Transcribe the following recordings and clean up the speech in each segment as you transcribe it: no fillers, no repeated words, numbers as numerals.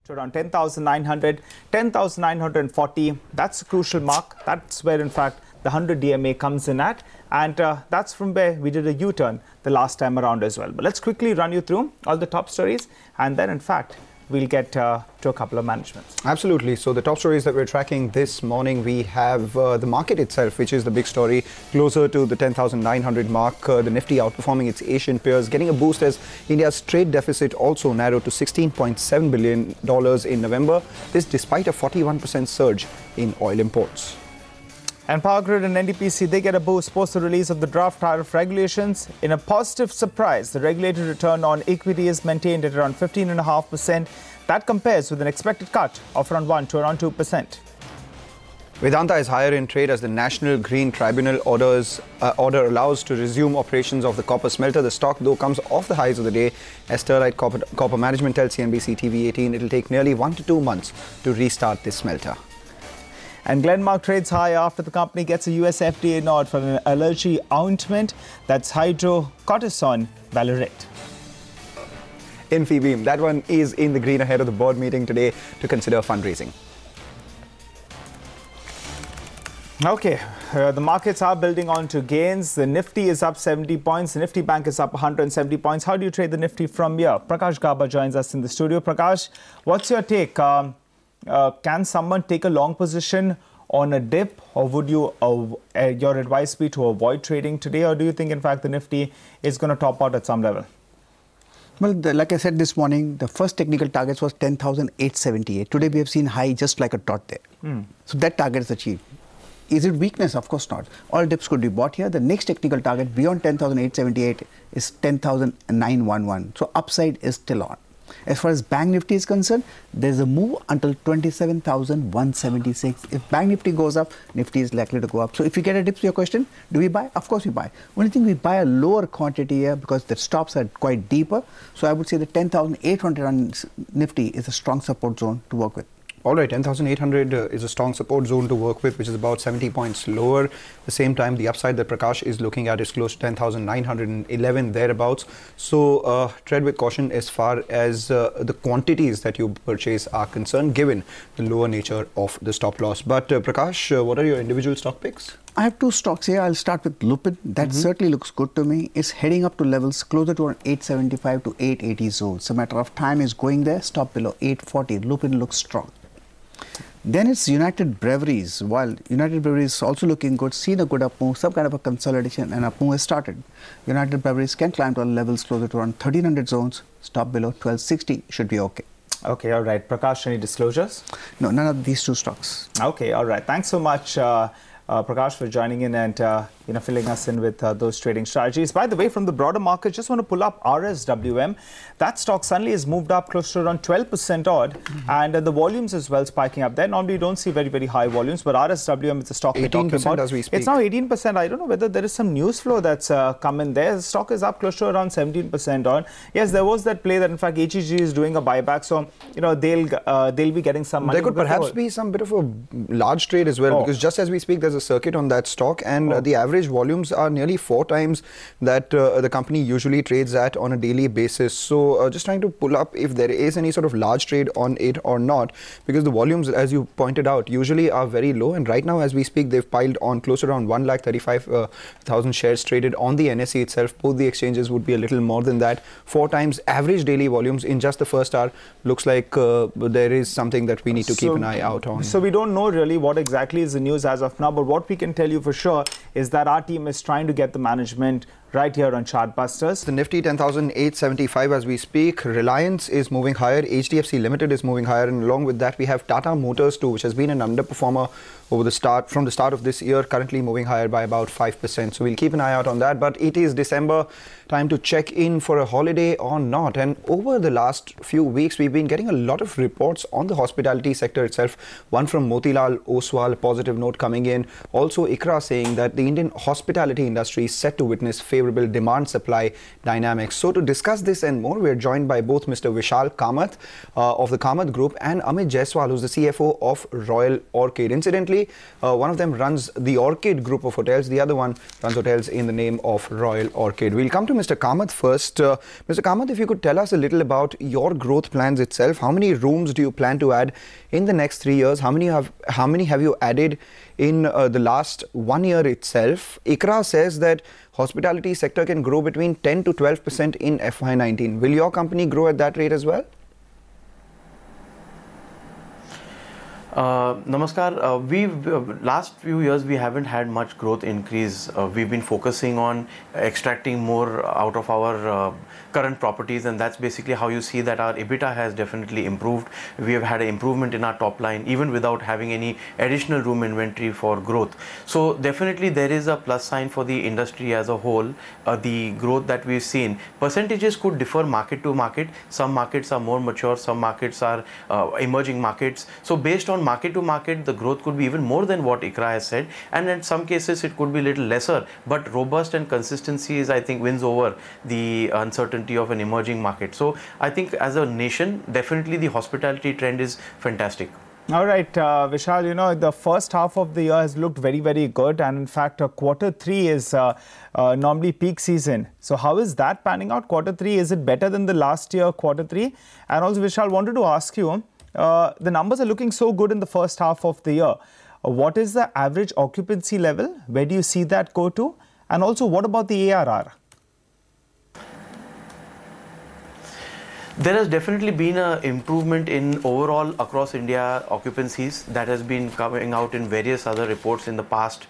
to around 10,900, 10,940. That's a crucial mark. That's where, in fact, the 100 DMA comes in at. And that's from where we did a U-turn the last time around as well. But let's quickly run you through all the top stories. And then, in fact, we'll get to a couple of managements. Absolutely. So the top stories that we're tracking this morning, we have the market itself, which is the big story, closer to the 10,900 mark. The Nifty outperforming its Asian peers, getting a boost as India's trade deficit also narrowed to $16.7 billion in November. This despite a 41% surge in oil imports. And Power Grid and NTPC, they get a boost post the release of the draft tariff regulations. In a positive surprise, the regulated return on equity is maintained at around 15.5%. That compares with an expected cut of around 1 to around 2%. Vedanta is higher in trade as the National Green Tribunal order allows to resume operations of the copper smelter. The stock, though, comes off the highs of the day. As Sterlite Copper Management tells CNBC TV18, it will take nearly 1 to 2 months to restart this smelter. And Glenmark trades high after the company gets a US FDA nod for an allergy ointment that's hydrocortisone valerate. Infibeam, that one is in the green ahead of the board meeting today to consider fundraising. Okay, the markets are building on to gains. The Nifty is up 70 points. The Nifty Bank is up 170 points. How do you trade the Nifty from here? Prakash Gaba joins us in the studio. Prakash, what's your take? Can someone take a long position on a dip, or would you your advice be to avoid trading today, or do you think in fact the Nifty is going to top out at some level? Well, like I said this morning, the first technical target was 10,878. Today we have seen high just like a dot there. So that target is achieved. Is it weakness? Of course not. All dips could be bought here. The next technical target beyond 10,878 is 10,911. So upside is still on. As far as Bank Nifty is concerned, there's a move until 27,176. If Bank Nifty goes up, Nifty is likely to go up. So if you get a dip to your question, do we buy? Of course we buy. Only thing, we buy a lower quantity here because the stops are quite deeper. So I would say the 10,800 on Nifty is a strong support zone to work with. All right, 10,800 is a strong support zone to work with, which is about 70 points lower. At the same time, the upside that Prakash is looking at is close to 10,911 thereabouts. So tread with caution as far as the quantities that you purchase are concerned, given the lower nature of the stop loss. But Prakash, what are your individual stock picks? I have two stocks here. I'll start with Lupin. That certainly looks good to me. It's heading up to levels closer to around 875 to 880 zones. It's a matter of time is going there. Stop below 840. Lupin looks strong. Then it's United Breweries. While United Breweries is also looking good, seen a good up move, some kind of a consolidation and up move has started. United Breweries can climb to levels closer to around 1300 zones. Stop below 1260 should be okay. Okay, all right. Prakash, any disclosures? No, none of these two stocks. Okay, all right. Thanks so much, Prakash, for joining in and filling us in with those trading strategies. By the way, from the broader market, just want to pull up RSWM. That stock suddenly has moved up close to around 12% odd, and the volumes as well spiking up there. Normally, you don't see very, very high volumes, but RSWM is a stock we're talking about. As we speak. It's now 18%. I don't know whether there is some news flow that's come in there. The stock is up close to around 17% odd. Yes, there was that play that in fact HEG is doing a buyback, so they'll be getting some money. There could perhaps be some bit of a large trade as well, because just as we speak, there's a circuit on that stock, and the average volumes are nearly 4 times that the company usually trades at on a daily basis. So just trying to pull up if there is any sort of large trade on it or not, because the volumes, as you pointed out, usually are very low, and right now as we speak they've piled on close around 1,35,000 shares traded on the NSE itself. Both the exchanges would be a little more than that. 4 times average daily volumes in just the first hour. Looks like there is something that we need to keep an eye out on. So we don't know really what exactly is the news as of now, but what we can tell you for sure is that our team is trying to get the management right here on Chartbusters. The Nifty 10,875 as we speak. Reliance is moving higher. HDFC Limited is moving higher, and along with that we have Tata Motors too, which has been an underperformer over from the start of this year, currently moving higher by about 5%. So we'll keep an eye out on that. But it is December, time to check in for a holiday or not. And over the last few weeks, we've been getting a lot of reports on the hospitality sector itself. One from Motilal Oswal, positive note coming in. Also, ICRA saying that the Indian hospitality industry is set to witness favorable favorable demand-supply dynamics. So to discuss this and more, we're joined by both Mr. Vishal Kamath of the Kamath Group and Amit Jaiswal, who's the CFO of Royal Orchid. Incidentally, one of them runs the Orchid group of hotels, the other one runs hotels in the name of Royal Orchid. We'll come to Mr. Kamath first. Mr. Kamath, if you could tell us a little about your growth plans itself. How many rooms do you plan to add in the next 3 years? How many have you added in the last 1 year itself? ICRA says that hospitality sector can grow between 10 to 12% in FY19. Will your company grow at that rate as well? Namaskar. Last few years we haven't had much growth increase. We've been focusing on extracting more out of our current properties, and that's basically how you see that our EBITDA has definitely improved. We have had an improvement in our top line even without having any additional room inventory for growth. So definitely there is a plus sign for the industry as a whole. The growth that we've seen, percentages could differ market to market. Some markets are more mature, some markets are emerging markets. So based on market to market, the growth could be even more than what ICRA has said, and in some cases it could be a little lesser, but robust and consistency is, I think, wins over the uncertainty of an emerging market. So I think as a nation, definitely the hospitality trend is fantastic. All right, Vishal, you know, the first half of the year has looked very, very good. And in fact, quarter 3 is normally peak season. So how is that panning out? Quarter 3, is it better than the last year, quarter 3? And also, Vishal, wanted to ask you, the numbers are looking so good in the first half of the year. What is the average occupancy level? Where do you see that go to? And also, what about the ARR? There has definitely been an improvement in overall across India occupancies that has been coming out in various other reports in the past,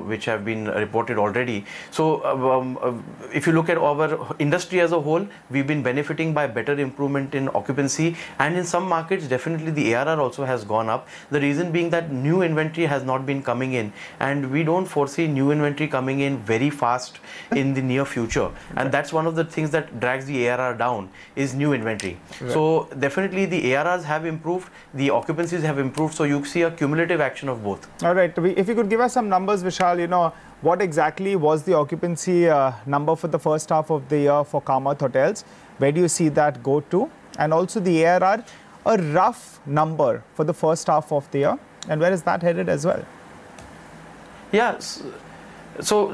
which have been reported already. So if you look at our industry as a whole, we've been benefiting by better improvement in occupancy, and in some markets definitely the ARR also has gone up. The reason being that new inventory has not been coming in, and we don't foresee new inventory coming in very fast in the near future. And that's one of the things that drags the ARR down, is new inventory. Right. So definitely the ARRs have improved, the occupancies have improved, so you see a cumulative action of both. All right, if you could give us some numbers, Vishal, you know, what exactly was the occupancy number for the first half of the year for Kamath Hotels? Where do you see that go to? And also the ARR, a rough number for the first half of the year, and where is that headed as well? Yes. So,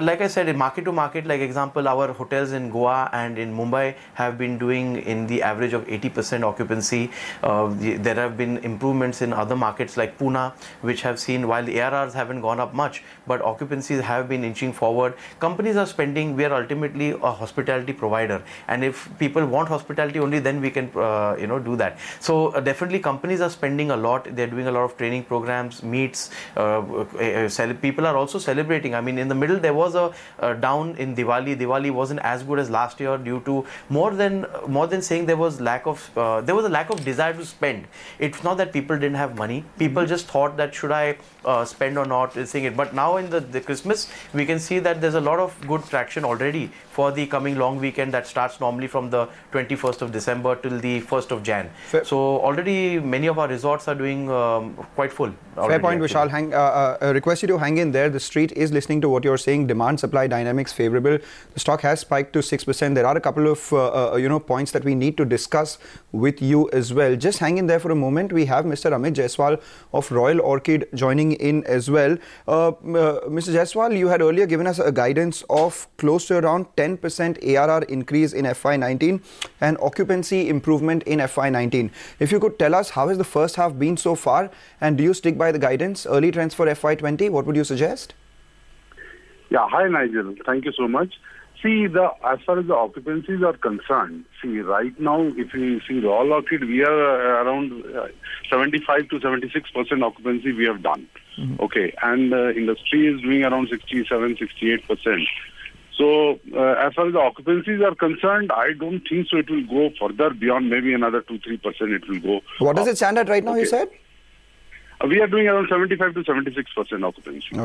like I said, in market to market, like example, our hotels in Goa and in Mumbai have been doing in the average of 80% occupancy. There have been improvements in other markets like Pune, which have seen, while the ARRs haven't gone up much, but occupancies have been inching forward. Companies are spending. We are ultimately a hospitality provider, and if people want hospitality only, then we can, do that. So definitely, companies are spending a lot. They're doing a lot of training programs, meets. People are also celebrating. I mean, in the middle there was a down in Diwali. Diwali wasn't as good as last year due to more than saying there was a lack of desire to spend. It's not that people didn't have money. People just thought that should I spend or not, saying it. But now in the Christmas, we can see that there's a lot of good traction already for the coming long weekend that starts normally from the 21st of December till the 1st of Jan. So already many of our resorts are doing quite full. Fair point, Vishal. Request you to hang in there. The street is listening to what you're saying. Demand supply dynamics favorable. The stock has spiked to 6%. There are a couple of points that we need to discuss with you as well. Just hang in there for a moment. We have Mr. Amit Jaiswal of Royal Orchid joining in as well. Mr. Jaiswal, you had earlier given us a guidance of close to around 10% ARR increase in FY19 and occupancy improvement in FY19. If you could tell us, how has the first half been so far, and do you stick by the guidance? Early trends for FY20, what would you suggest? Yeah, hi Nigel. Thank you so much. See, as far as the occupancies are concerned, right now, if you see Royal Orchid, we are around 75 to 76% occupancy we have done. Mm-hmm. Okay, and the industry is doing around 67, 68%. So, as far as the occupancies are concerned, I don't think so it will go further beyond maybe another 2-3% it will go. What does it stand at right now, you said? We are doing around 75 to 76% occupancy.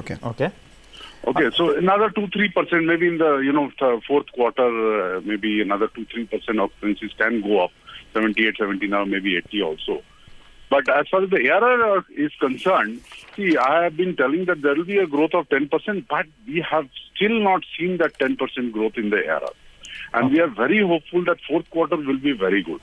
Okay, so another 2-3%, maybe in the fourth quarter, maybe another 2-3% occupancies can go up, 78, 70 now, maybe 80 also. But as far as the ARR is concerned, see, I have been telling that there will be a growth of 10%, but we have still not seen that 10% growth in the ARR. And we are very hopeful that fourth quarter will be very good.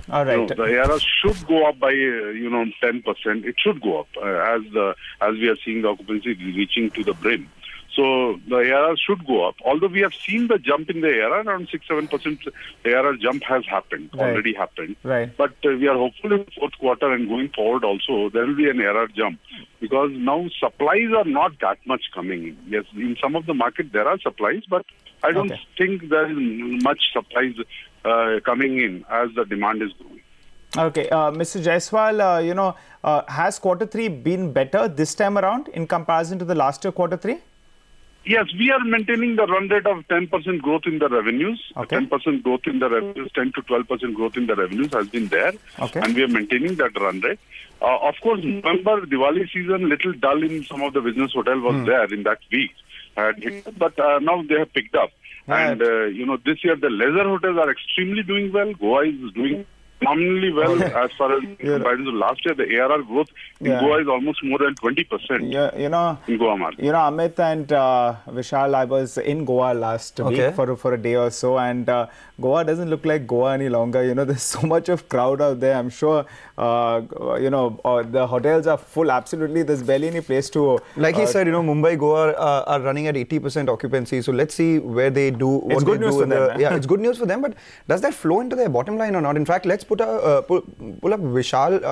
All right. The ARR should go up by 10%. It should go up as we are seeing the occupancy reaching to the brim. So the ARR should go up. Although we have seen the jump in the ARR, around 6-7% ARR jump has happened, already happened. Right. But we are hopeful in the fourth quarter and going forward also, there will be an ARR jump. Because now supplies are not that much coming in. Yes, in some of the market there are supplies, but I don't think there is much supplies coming in as the demand is growing. Okay, Mr. Jaiswal, has quarter 3 been better this time around in comparison to the last year quarter 3? Yes, we are maintaining the run rate of 10% growth in the revenues. 10% growth in the revenues, 10 to 12% growth in the revenues has been there. And we are maintaining that run rate. Of course, November, Diwali season, little dull in some of the business hotel was there in that week. But now they have picked up. Right. And, this year the leisure hotels are extremely doing well. Goa is doing phenomenally well as far as comparison to last year. The ARR growth in Goa is almost more than 20% in Goa market. Amit and Vishal, I was in Goa last week for a day or so, and Goa doesn't look like Goa any longer. There's so much of crowd out there. I'm sure, the hotels are full. Absolutely, there's barely any place to... Like he said, Mumbai, Goa are running at 80% occupancy. So let's see where they do what it's good news for them. Yeah, it's good news for them. But does that flow into their bottom line or not? In fact, let's pull up Vishal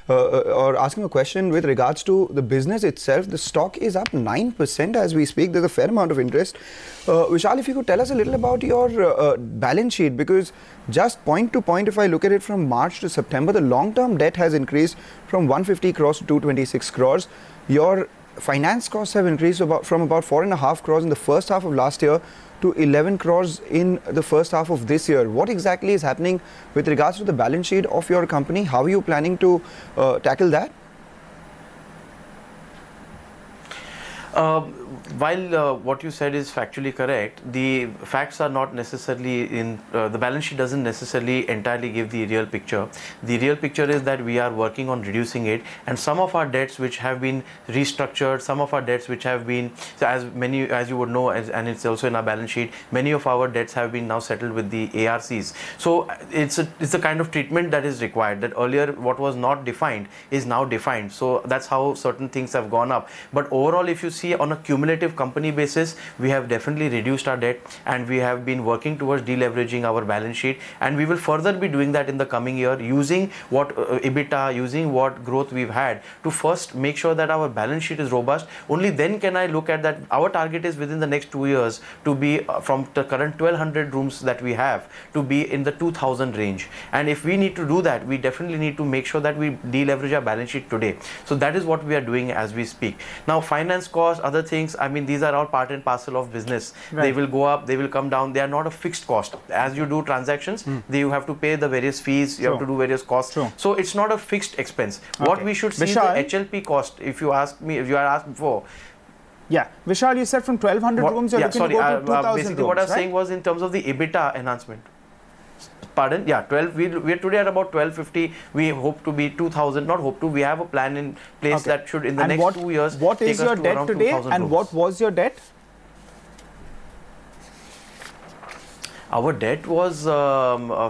or ask him a question with regards to the business itself. The stock is up 9% as we speak. There's a fair amount of interest. Vishal, if you could tell us a little about your balance sheet, because just point to point, if I look at it from March to September, the long-term debt has increased from 150 crores to 226 crores. Your finance costs have increased from about 4.5 crores in the first half of last year to 11 crores in the first half of this year. What exactly is happening with regards to the balance sheet of your company? How are you planning to tackle that? While what you said is factually correct, the facts are not necessarily in the balance sheet doesn't necessarily entirely give the real picture. The real picture is that we are working on reducing it, and some of our debts which have been restructured, some of our debts which have been, as you would know, and it's also in our balance sheet, many of our debts have been now settled with the ARCs. So it's the kind of treatment that is required, that earlier what was not defined is now defined. So that's how certain things have gone up. But overall, if you see on a cumulative company basis, we have definitely reduced our debt, and we have been working towards deleveraging our balance sheet, and we will further be doing that in the coming year, using what EBITDA, using what growth we've had to first make sure that our balance sheet is robust. Only then can I look at that. Our target is within the next 2 years to be from the current 1200 rooms that we have to be in the 2000 range, and if we need to do that, we definitely need to make sure that we deleverage our balance sheet today. So that is what we are doing as we speak. Now, finance costs, other things, I mean, these are all part and parcel of business. Right. They will go up, they will come down. They are not a fixed cost. As you do transactions, you have to pay the various fees, you have to do various costs. So it's not a fixed expense. What we should see Vishal, is the HLP cost, if you ask me, if you are asked before. Yeah, Vishal, you said from 1200 rooms, you're looking to go to 2000 basically rooms, what I was saying was in terms of the EBITDA enhancement. Pardon? Yeah, 12. We are today at about 1250. We hope to be 2000. Not hope to. We have a plan in place that should in the next 2 years. What is your debt today, and what was your debt? Our debt was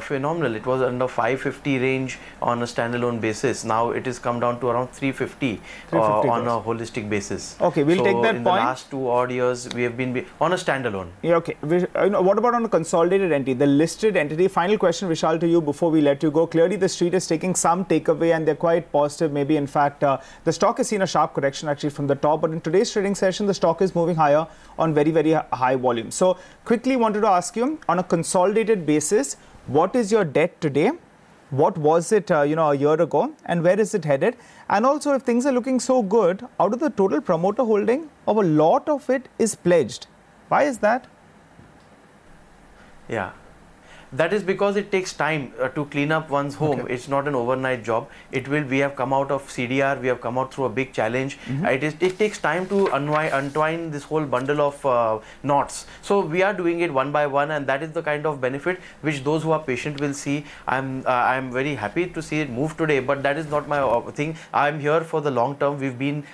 phenomenal. It was under 550 range on a standalone basis. Now it has come down to around 350 on a holistic basis. Okay, we'll take that in point. The last 2 odd years, we have been on a standalone. Yeah, okay. What about on a consolidated entity, the listed entity? Final question, Vishal, to you before we let you go. Clearly, the street is taking some takeaway, and they're quite positive. Maybe, in fact, the stock has seen a sharp correction actually from the top. But in today's trading session, the stock is moving higher on very, very high volume. So, quickly wanted to ask you, on a consolidated basis, what is your debt today? What was it, a year ago, and where is it headed? And also, if things are looking so good, out of the total promoter holding, a lot of it is pledged. Why is that? Yeah. That is because it takes time to clean up one's home. Okay. It's not an overnight job. We have come out of CDR, we have come out through a big challenge. It takes time to untwine this whole bundle of knots. So we are doing it one by one, and that is the kind of benefit which those who are patient will see. I'm very happy to see it move today, but that is not my thing. I'm here for the long term.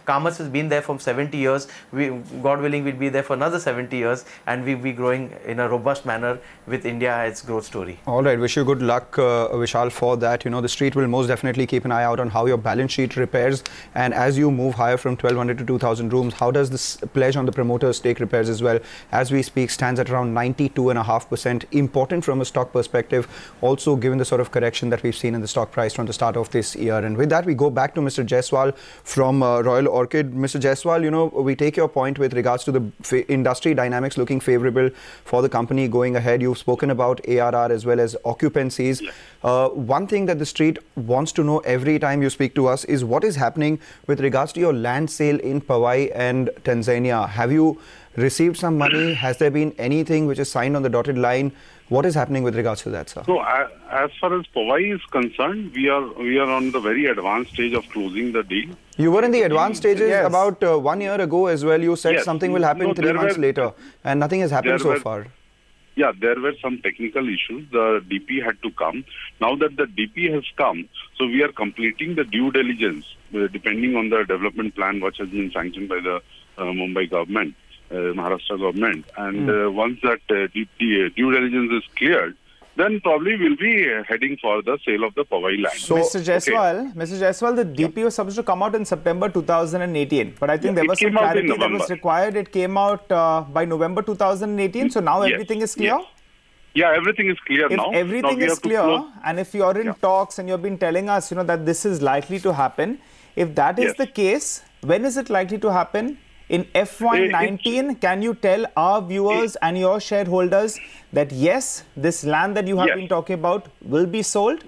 Commerce has been there for 70 years. God willing, we'll be there for another 70 years, and we'll be growing in a robust manner with India, its growth story. All right, wish you good luck, Vishal, for that. You know, the street will most definitely keep an eye out on how your balance sheet repairs, and as you move higher from 1,200 to 2,000 rooms, how does this pledge on the promoter stake repairs as well? As we speak, stands at around 92.5%. Important from a stock perspective, also given the sort of correction that we've seen in the stock price from the start of this year. And with that, we go back to Mr. Jaiswal from Royal Orchid. Mr. Jaiswal, you know, we take your point with regards to the industry dynamics looking favorable for the company going ahead. You've spoken about ARR as well as occupancies. One thing that the street wants to know every time you speak to us is what is happening with regards to your land sale in Powai and Tanzania. Have you received some money? Has there been anything which is signed on the dotted line? What is happening with regards to that, sir? So, as far as Powai is concerned, we are on the very advanced stage of closing the deal. You were in the advanced stages Yes. about 1 year ago as well. You said Yes. something will happen 3 months later, and nothing has happened so far. Yeah, there were some technical issues. The DP had to come. Now that the DP has come, so we are completing the due diligence, depending on the development plan which has been sanctioned by the Mumbai government, Maharashtra government. And once that due diligence is cleared, then probably we'll be heading for the sale of the Powai land. So, Mr. Jaiswal, the DP was supposed to come out in September 2018, but I think there was some clarity that was required. It came out by November 2018, so now everything is clear? Yes. Yeah, everything is clear now. If everything is clear, and if you're in talks and you've been telling us, you know, that this is likely to happen, if that is the case, when is it likely to happen? In FY19, can you tell our viewers and your shareholders that yes, this land that you have been talking about will be sold?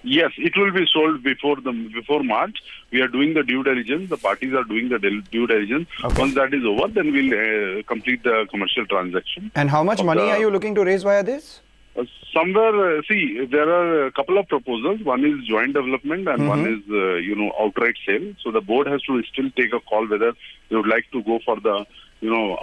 Yes, it will be sold before March. We are doing the due diligence. The parties are doing the due diligence. Okay. Once that is over, then we'll complete the commercial transaction. And how much money are you looking to raise via this? Somewhere, see, there are a couple of proposals. One is joint development and one is, outright sale. So the board has to still take a call whether they would like to go for the,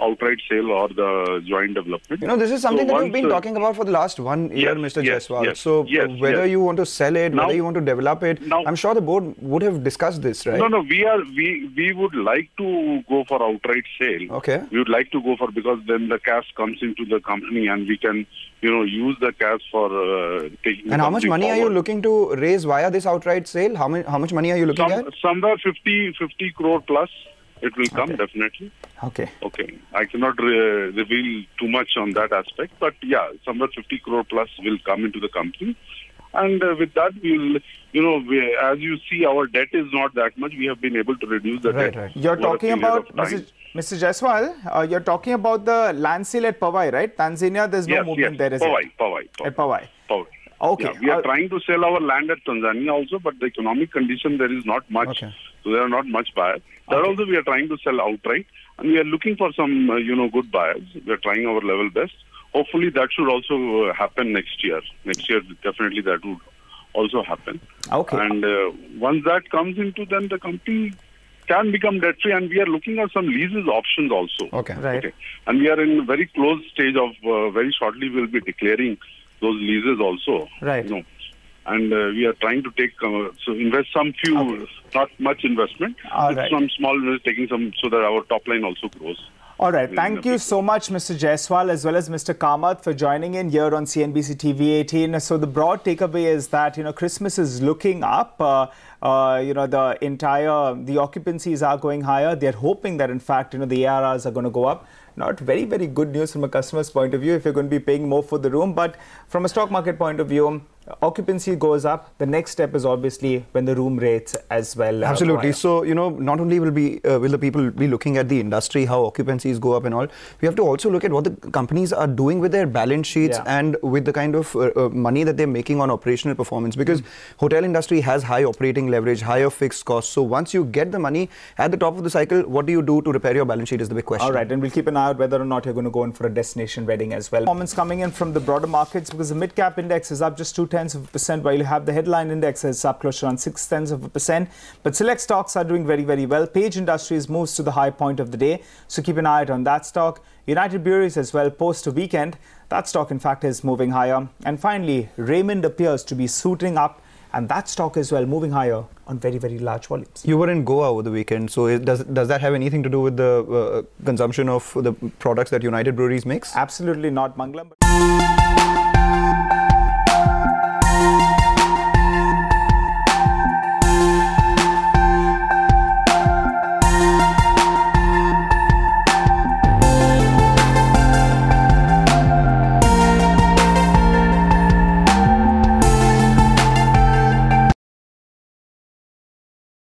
outright sale or the joint development. You know, this is something that we've been talking about for the last 1 year, Mr. Jaiswal. So whether you want to sell it, whether you want to develop it, I'm sure the board would have discussed this, right? No, we would like to go for outright sale. Okay. We would like to go for, because then the cash comes into the company and we can, use the cash for taking. And how much money are you looking to raise via this outright sale? How much money are you looking at? Somewhere 50 crore plus. It will come, definitely. Okay. I cannot reveal too much on that aspect, but yeah, somewhere 50 crore plus will come into the company. And with that, we'll, as you see, our debt is not that much. We have been able to reduce the debt. Right. You're talking about, Mr. Jaiswal, you're talking about the land sale at Powai, right? Tanzania, there's no movement there, is Powai. At Powai. Okay. Yeah, we are trying to sell our land at Tanzania also, but the economic condition, there is not much. Okay. So there are not much buyers. There also we are trying to sell outright, and we are looking for some, good buyers. We are trying our level best. Hopefully that should also happen next year. Next year, definitely that would also happen. Okay. And once that comes into, then the company can become debt-free, and we are looking at some leases options also. Okay. Right. Okay. And we are in very close stage of, very shortly we'll be declaring those leases also. Right. And we are trying to take, invest some few, not much investment, some small, taking some, so that our top line also grows. All right. Thank you so much, Mr. Jaiswal, as well as Mr. Kamath, for joining in here on CNBC TV 18. So the broad takeaway is that, Christmas is looking up. The occupancies are going higher. They're hoping that, in fact, the ARRs are going to go up. Not very, very good news from a customer's point of view if you're going to be paying more for the room. But from a stock market point of view, occupancy goes up, the next step is obviously when the room rates as well. Absolutely. So, not only will the people be looking at the industry, how occupancies go up and all, we have to also look at what the companies are doing with their balance sheets and with the kind of money that they're making on operational performance, because hotel industry has high operating leverage, higher fixed costs. So once you get the money at the top of the cycle, what do you do to repair your balance sheet is the big question. All right, and we'll keep an eye out whether or not you're going to go in for a destination wedding as well. Performance coming in from the broader markets, because the mid-cap index is up just 0.2%, while you have the headline index is up close to around 0.6%. But select stocks are doing very, very well. Page Industries moves to the high point of the day, so keep an eye out on that stock. United Breweries as well post a weekend. That stock, in fact, is moving higher. And finally, Raymond appears to be suiting up, and that stock as well moving higher on very, very large volumes. You were in Goa over the weekend, so does that have anything to do with the consumption of the products that United Breweries makes? Absolutely not, Mangalam.